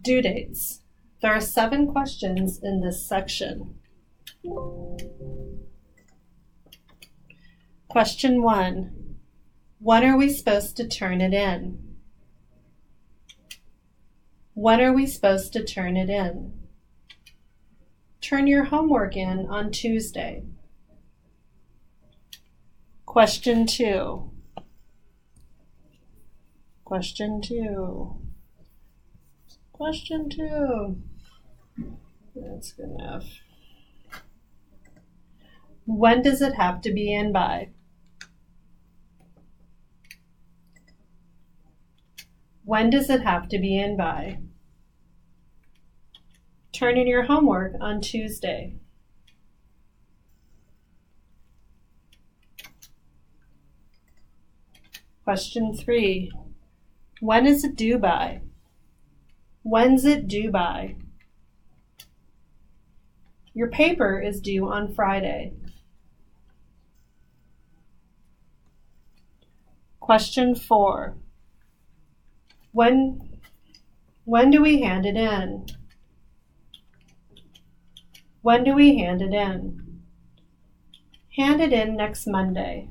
Due dates. There are 7 questions in this section. Question 1. When are we supposed to turn it in? When are we supposed to turn it in? Turn your homework in on Tuesday. Question 2. Question 2. Question 2. That's good enough. When does it have to be in by? When does it have to be in by? Turn in your homework on Tuesday. Question 3. When is it due by? When's it due by? Your paper is due on Friday. Question 4. When do we hand it in? When do we hand it in? Hand it in next Monday.